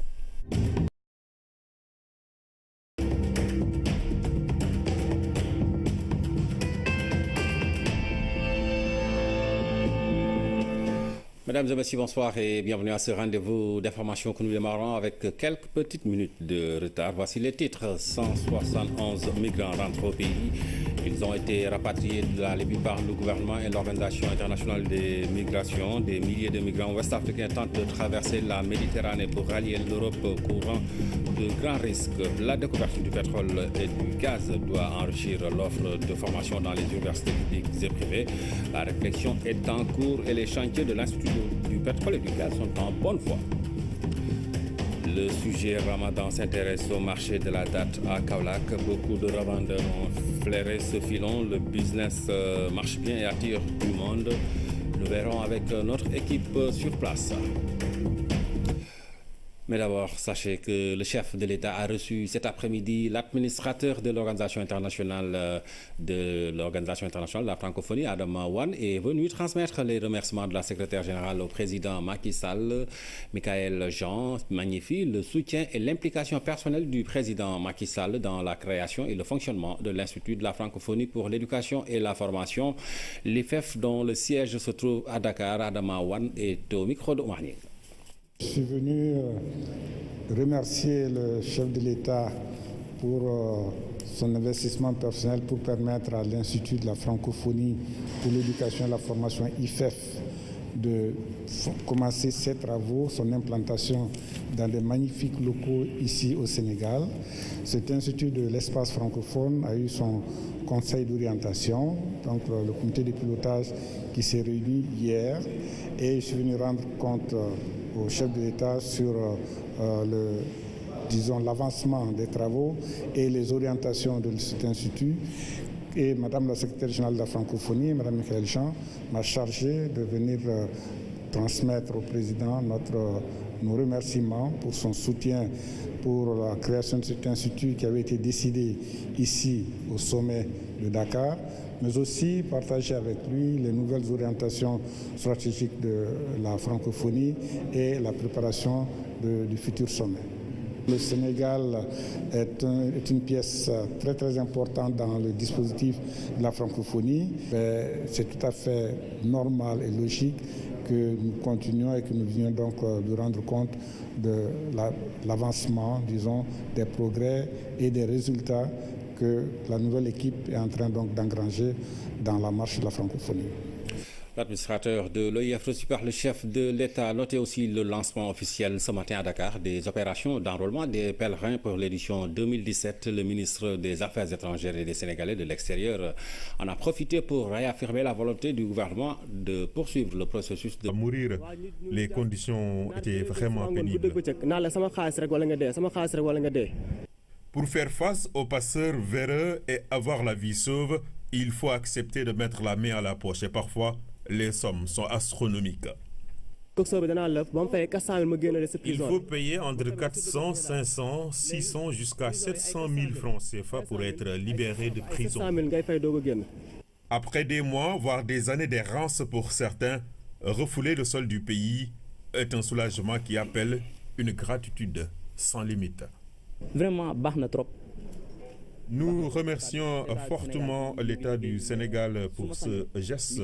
Mesdames et messieurs, bonsoir et bienvenue à ce rendez-vous d'information que nous démarrons avec quelques petites minutes de retard. Voici les titres. 171 migrants rentrent au pays. Ils ont été rapatriés de la Libye par le gouvernement et l'Organisation internationale des migrations. Des milliers de migrants ouest-africains tentent de traverser la Méditerranée pour rallier l'Europe courant de grands risques. La découverte du pétrole et du gaz doit enrichir l'offre de formation dans les universités publiques et privées. La réflexion est en cours et les chantiers de l'Institut du pétrole et du gaz sont en bonne voie. Le sujet Ramadan s'intéresse au marché de la date à Kaolack. Beaucoup de revendeurs ont flairé ce filon. Le business marche bien et attire du monde. Nous verrons avec notre équipe sur place. Mais d'abord, sachez que le chef de l'État a reçu cet après-midi l'administrateur de l'Organisation internationale de la francophonie, Adama Wane, est venu transmettre les remerciements de la secrétaire générale au président Macky Sall. Michael Jean magnifie le soutien et l'implication personnelle du président Macky Sall dans la création et le fonctionnement de l'Institut de la francophonie pour l'éducation et la formation, l'IFEF, dont le siège se trouve à Dakar. Adama Wane est au micro de Omar Nying. Je suis venu remercier le chef de l'État pour son investissement personnel pour permettre à l'Institut de la francophonie pour l'éducation et la formation IFEF de commencer ses travaux, son implantation dans des magnifiques locaux ici au Sénégal. Cet institut de l'espace francophone a eu son conseil d'orientation, donc le comité de pilotage qui s'est réuni hier, et je suis venu rendre compte au chef de l'État sur l'avancement des travaux et les orientations de cet institut. Et Madame la secrétaire générale de la francophonie, Madame Michael Jean, m'a chargé de venir transmettre au président nos remerciements pour son soutien pour la création de cet institut qui avait été décidé ici au sommet de Dakar, mais aussi partager avec lui les nouvelles orientations stratégiques de la francophonie et la préparation du futur sommet. Le Sénégal est une pièce très très importante dans le dispositif de la francophonie. C'est tout à fait normal et logique que nous continuions et que nous venions donc de rendre compte de l'avancement, disons, des progrès et des résultats que la nouvelle équipe est en train donc d'engranger dans la marche de la francophonie. L'administrateur de l'OIF reçu par le chef de l'État a noté aussi le lancement officiel ce matin à Dakar des opérations d'enrôlement des pèlerins pour l'édition 2017. Le ministre des Affaires étrangères et des Sénégalais de l'extérieur en a profité pour réaffirmer la volonté du gouvernement de poursuivre le processus de mourir. Les conditions étaient vraiment pénibles. Pour faire face aux passeurs véreux et avoir la vie sauve, il faut accepter de mettre la main à la poche et parfois les sommes sont astronomiques. Il faut payer entre 400, 500, 600 jusqu'à 700 000 francs CFA pour être libéré de prison. Après des mois, voire des années d'errance pour certains, refouler le sol du pays est un soulagement qui appelle une gratitude sans limite. Vraiment, nous remercions fortement l'État du Sénégal pour ce geste,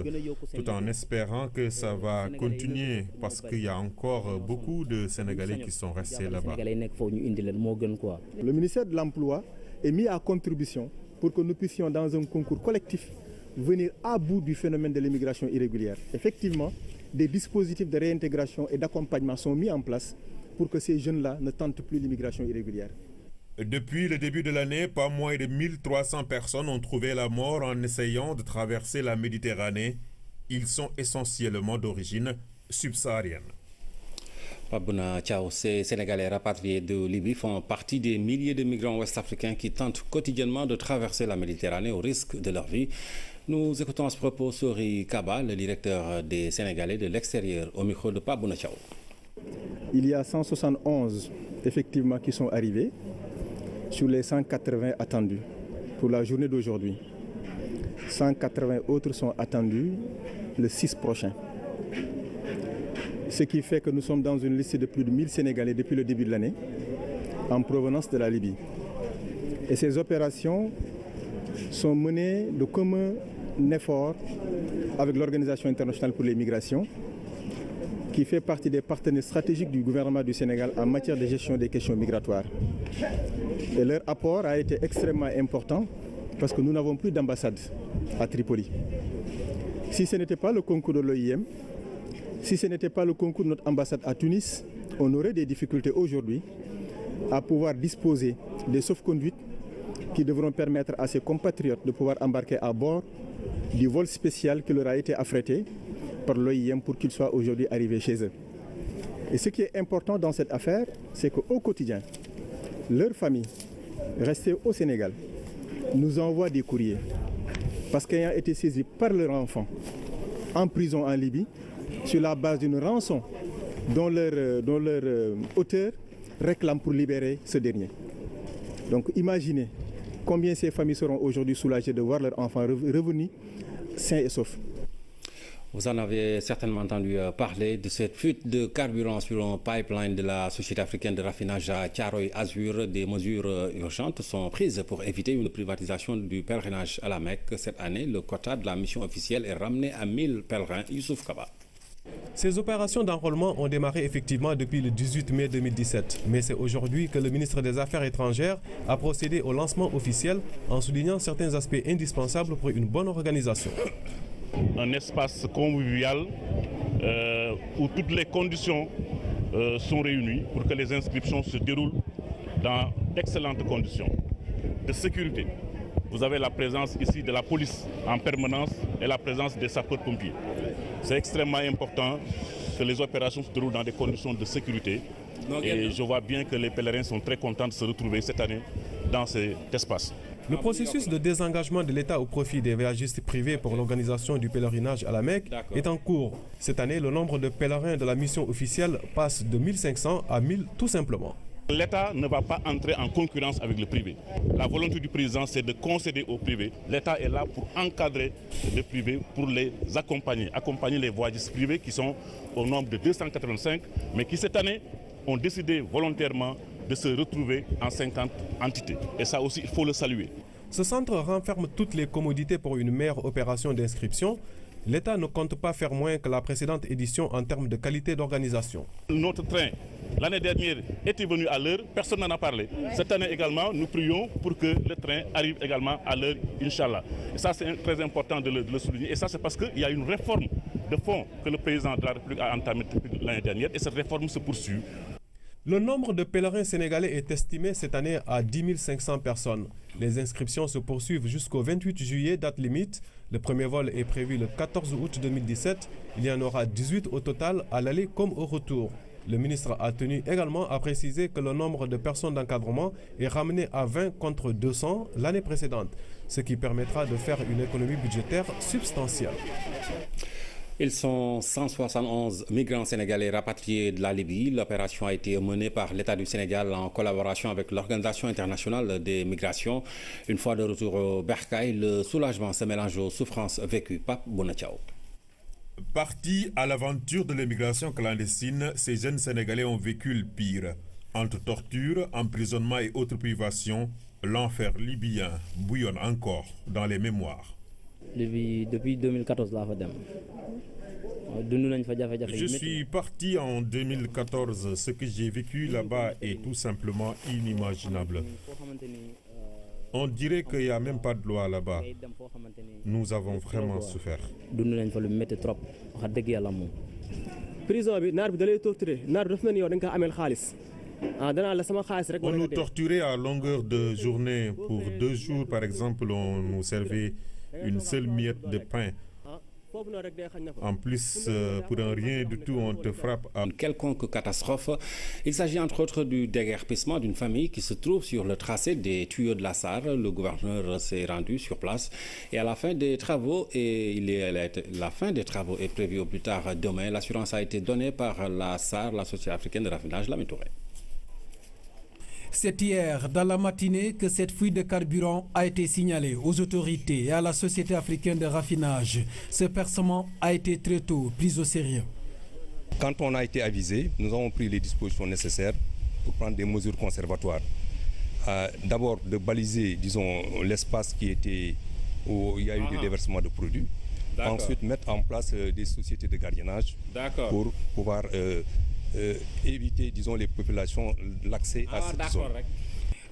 tout en espérant que ça va continuer parce qu'il y a encore beaucoup de Sénégalais qui sont restés là-bas. Le ministère de l'Emploi est mis à contribution pour que nous puissions, dans un concours collectif, venir à bout du phénomène de l'immigration irrégulière. Effectivement, des dispositifs de réintégration et d'accompagnement sont mis en place pour que ces jeunes-là ne tentent plus l'immigration irrégulière. Depuis le début de l'année, pas moins de 1300 personnes ont trouvé la mort en essayant de traverser la Méditerranée. Ils sont essentiellement d'origine subsaharienne. Pabouna Tchao, ces Sénégalais rapatriés de Libye font partie des milliers de migrants ouest-africains qui tentent quotidiennement de traverser la Méditerranée au risque de leur vie. Nous écoutons à ce propos Sori Kaba, le directeur des Sénégalais de l'extérieur, au micro de Pabouna Tchao. Il y a 171 effectivement qui sont arrivés sur les 180 attendus pour la journée d'aujourd'hui. 180 autres sont attendus le 6 prochain. Ce qui fait que nous sommes dans une liste de plus de 1000 Sénégalais depuis le début de l'année en provenance de la Libye. Et ces opérations sont menées de commun effort avec l'Organisation internationale pour les migrations, qui fait partie des partenaires stratégiques du gouvernement du Sénégal en matière de gestion des questions migratoires. Et leur apport a été extrêmement important parce que nous n'avons plus d'ambassade à Tripoli. Si ce n'était pas le concours de l'OIM, si ce n'était pas le concours de notre ambassade à Tunis, on aurait des difficultés aujourd'hui à pouvoir disposer des sauf-conduites qui devront permettre à ces compatriotes de pouvoir embarquer à bord du vol spécial qui leur a été affrété par l'OIM pour qu'ils soient aujourd'hui arrivés chez eux. Et ce qui est important dans cette affaire, c'est qu'au quotidien, leurs familles, restées au Sénégal, nous envoient des courriers parce qu'ayant été saisis par leurs enfants en prison en Libye, sur la base d'une rançon dont leur auteur réclament pour libérer ce dernier. Donc imaginez combien ces familles seront aujourd'hui soulagées de voir leurs enfants revenus sains et saufs. Vous en avez certainement entendu parler de cette fuite de carburant sur un pipeline de la Société africaine de raffinage à Thiaroye Azur. Des mesures urgentes sont prises pour éviter une privatisation du pèlerinage à la Mecque. Cette année, le quota de la mission officielle est ramené à 1000 pèlerins. Youssouf Kaba. Ces opérations d'enrôlement ont démarré effectivement depuis le 18 mai 2017. Mais c'est aujourd'hui que le ministre des Affaires étrangères a procédé au lancement officiel en soulignant certains aspects indispensables pour une bonne organisation. Un espace convivial où toutes les conditions sont réunies pour que les inscriptions se déroulent dans d'excellentes conditions de sécurité. Vous avez la présence ici de la police en permanence et la présence des sapeurs-pompiers. C'est extrêmement important que les opérations se déroulent dans des conditions de sécurité. Et je vois bien que les pèlerins sont très contents de se retrouver cette année dans cet espace. Le processus de désengagement de l'État au profit des voyagistes privés pour l'organisation du pèlerinage à la Mecque est en cours. Cette année, le nombre de pèlerins de la mission officielle passe de 1500 à 1000 tout simplement. L'État ne va pas entrer en concurrence avec le privé. La volonté du président, c'est de concéder au privé. L'État est là pour encadrer le privé, pour les accompagner les voyagistes privés qui sont au nombre de 285, mais qui cette année ont décidé volontairement de se retrouver en 50 entités. Et ça aussi, il faut le saluer. Ce centre renferme toutes les commodités pour une meilleure opération d'inscription. L'État ne compte pas faire moins que la précédente édition en termes de qualité d'organisation. Notre train, l'année dernière, était venu à l'heure, personne n'en a parlé. Cette année également, nous prions pour que le train arrive également à l'heure, Inch'Allah. Et ça, c'est très important de le souligner. Et ça, c'est parce qu'il y a une réforme de fond que le président de la République a entamée l'année dernière. Et cette réforme se poursuit. Le nombre de pèlerins sénégalais est estimé cette année à 10 500 personnes. Les inscriptions se poursuivent jusqu'au 28 juillet, date limite. Le premier vol est prévu le 14 août 2017. Il y en aura 18 au total à l'aller comme au retour. Le ministre a tenu également à préciser que le nombre de personnes d'encadrement est ramené à 20 contre 200 l'année précédente, ce qui permettra de faire une économie budgétaire substantielle. Ils sont 171 migrants sénégalais rapatriés de la Libye. L'opération a été menée par l'État du Sénégal en collaboration avec l'Organisation internationale des migrations. Une fois de retour au Bercail, le soulagement se mélange aux souffrances vécues. Pape Bounatiao. Partis à l'aventure de l'immigration clandestine, ces jeunes Sénégalais ont vécu le pire. Entre torture, emprisonnement et autres privations, l'enfer libyen bouillonne encore dans les mémoires. Depuis 2014, là, je suis parti en 2014. Ce que j'ai vécu là-bas est tout simplement inimaginable. On dirait qu'il n'y a même pas de loi là-bas. Nous avons vraiment souffert. On nous torturait à longueur de journée. Pour 2 jours, par exemple, on nous servait une seule miette de pain. En plus, pour un rien du tout, on te frappe à... Une quelconque catastrophe. Il s'agit entre autres du déguerpissement d'une famille qui se trouve sur le tracé des tuyaux de la Sarre. Le gouverneur s'est rendu sur place et à la fin des travaux, la fin des travaux est prévue au plus tard demain. L'assurance a été donnée par la Sarre, la Société africaine de raffinage, Lamine Touré. C'est hier, dans la matinée, que cette fuite de carburant a été signalée aux autorités et à la Société africaine de raffinage. Ce percement a été très tôt pris au sérieux. Quand on a été avisé, nous avons pris les dispositions nécessaires pour prendre des mesures conservatoires. D'abord, de baliser, disons, l'espace qui était où il y a eu des déversements de produits. Ensuite, mettre en place des sociétés de gardiennage pour pouvoir... éviter, disons, les populations l'accès à cette zone.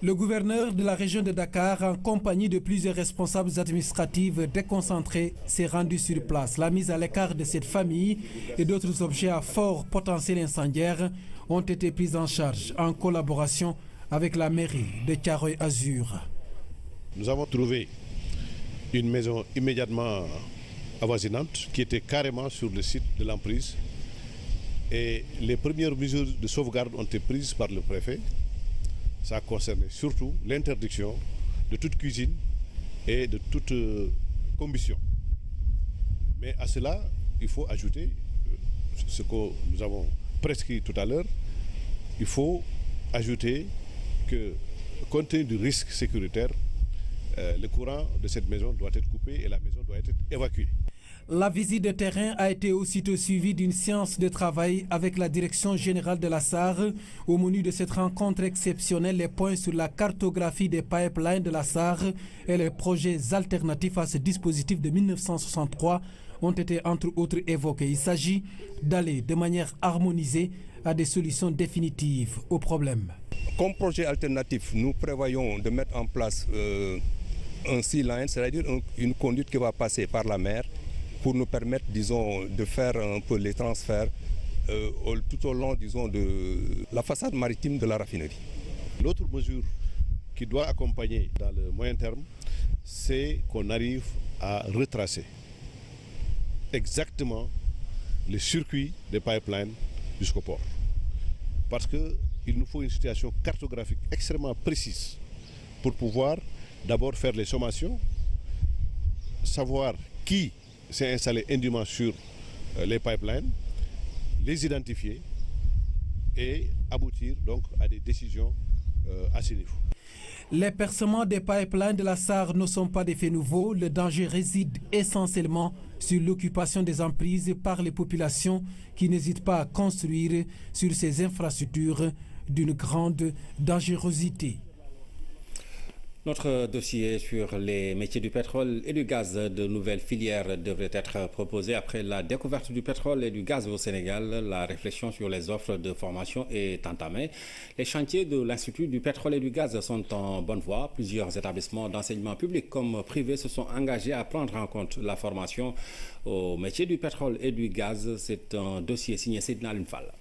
Le gouverneur de la région de Dakar, en compagnie de plusieurs responsables administratifs déconcentrés, s'est rendu sur place. La mise à l'écart de cette famille et d'autres objets à fort potentiel incendiaire ont été pris en charge en collaboration avec la mairie de Thiaroye Azur. Nous avons trouvé une maison immédiatement avoisinante qui était carrément sur le site de l'emprise. Et les premières mesures de sauvegarde ont été prises par le préfet. Ça concernait surtout l'interdiction de toute cuisine et de toute combustion. Mais à cela, il faut ajouter ce que nous avons prescrit tout à l'heure. Il faut ajouter que, compte tenu du risque sécuritaire, le courant de cette maison doit être coupé et la maison doit être évacuée. La visite de terrain a été aussitôt suivie d'une séance de travail avec la direction générale de la SAR. Au menu de cette rencontre exceptionnelle, les points sur la cartographie des pipelines de la SAR et les projets alternatifs à ce dispositif de 1963 ont été entre autres évoqués. Il s'agit d'aller de manière harmonisée à des solutions définitives aux problèmes. Comme projet alternatif, nous prévoyons de mettre en place un sea line, c'est-à-dire une conduite qui va passer par la mer pour nous permettre, disons, de faire un peu les transferts tout au long, disons, de la façade maritime de la raffinerie. L'autre mesure qui doit accompagner dans le moyen terme, c'est qu'on arrive à retracer exactement les circuits des pipelines jusqu'au port. Parce qu'il nous faut une situation cartographique extrêmement précise pour pouvoir d'abord faire les sommations, savoir qui s'est installé indûment sur les pipelines, les identifier et aboutir donc à des décisions à ce niveau. Les percements des pipelines de la SAR ne sont pas des faits nouveaux. Le danger réside essentiellement sur l'occupation des emprises par les populations qui n'hésitent pas à construire sur ces infrastructures d'une grande dangerosité. Notre dossier sur les métiers du pétrole et du gaz, de nouvelles filières devraient être proposées après la découverte du pétrole et du gaz au Sénégal. La réflexion sur les offres de formation est entamée. Les chantiers de l'Institut du pétrole et du gaz sont en bonne voie. Plusieurs établissements d'enseignement public comme privé se sont engagés à prendre en compte la formation aux métiers du pétrole et du gaz. C'est un dossier signé Seydina Lunfal.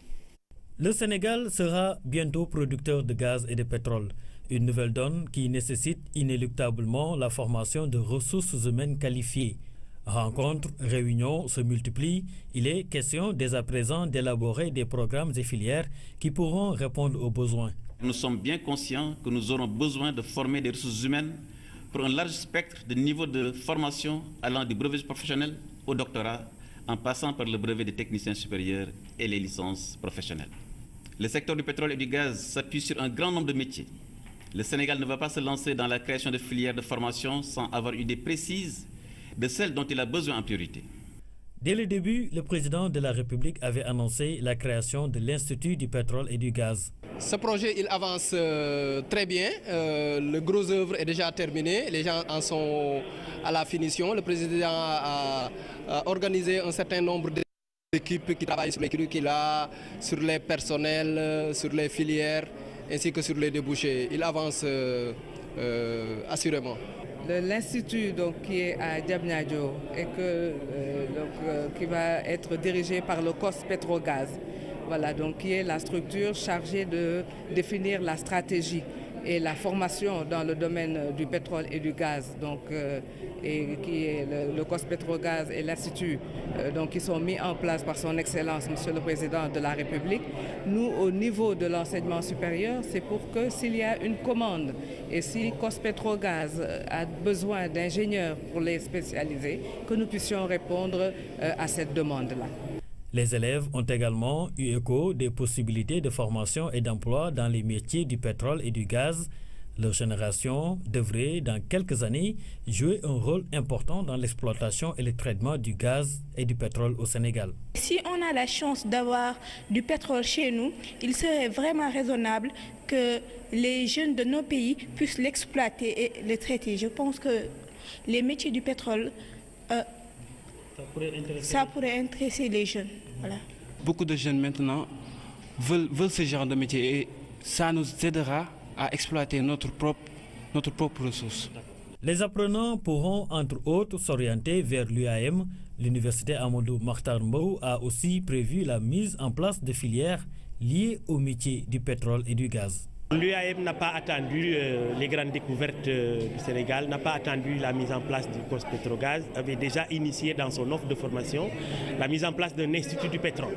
Le Sénégal sera bientôt producteur de gaz et de pétrole. Une nouvelle donne qui nécessite inéluctablement la formation de ressources humaines qualifiées. Rencontres, réunions se multiplient. Il est question dès à présent d'élaborer des programmes et filières qui pourront répondre aux besoins. Nous sommes bien conscients que nous aurons besoin de former des ressources humaines pour un large spectre de niveaux de formation allant du brevet professionnel au doctorat, en passant par le brevet des techniciens supérieurs et les licences professionnelles. Le secteur du pétrole et du gaz s'appuie sur un grand nombre de métiers. Le Sénégal ne va pas se lancer dans la création de filières de formation sans avoir une idée précise de celles dont il a besoin en priorité. Dès le début, le président de la République avait annoncé la création de l'Institut du pétrole et du gaz. Ce projet, il avance très bien. Le gros œuvre est déjà terminé. Les gens en sont à la finition. Le président a organisé un certain nombre d'équipes qui travaillent sur les curricula, sur les personnels, sur les filières, ainsi que sur les débouchés. Il avance assurément. L'Institut qui est à Diamniadio et qui va être dirigé par le COS Petrogaz, voilà, donc, qui est la structure chargée de définir la stratégie et la formation dans le domaine du pétrole et du gaz, donc, et qui est le COS Petrogaz et l'Institut qui sont mis en place par son Excellence, Monsieur le Président de la République. Nous, au niveau de l'enseignement supérieur, c'est pour que s'il y a une commande et si COS Petrogaz a besoin d'ingénieurs pour les spécialiser, que nous puissions répondre à cette demande-là. Les élèves ont également eu écho des possibilités de formation et d'emploi dans les métiers du pétrole et du gaz. Leur génération devrait, dans quelques années, jouer un rôle important dans l'exploitation et le traitement du gaz et du pétrole au Sénégal. Si on a la chance d'avoir du pétrole chez nous, il serait vraiment raisonnable que les jeunes de nos pays puissent l'exploiter et le traiter. Je pense que les métiers du pétrole, ça pourrait intéresser les jeunes. Voilà. Beaucoup de jeunes maintenant veulent ce genre de métier et ça nous aidera à exploiter notre propre ressource. Les apprenants pourront entre autres s'orienter vers l'UAM. L'université Amadou Mahtar Mbow a aussi prévu la mise en place de filières liées au métier du pétrole et du gaz. L'UAM n'a pas attendu les grandes découvertes du Sénégal, n'a pas attendu la mise en place du COS Petrogaz, avait déjà initié dans son offre de formation la mise en place d'un institut du pétrole.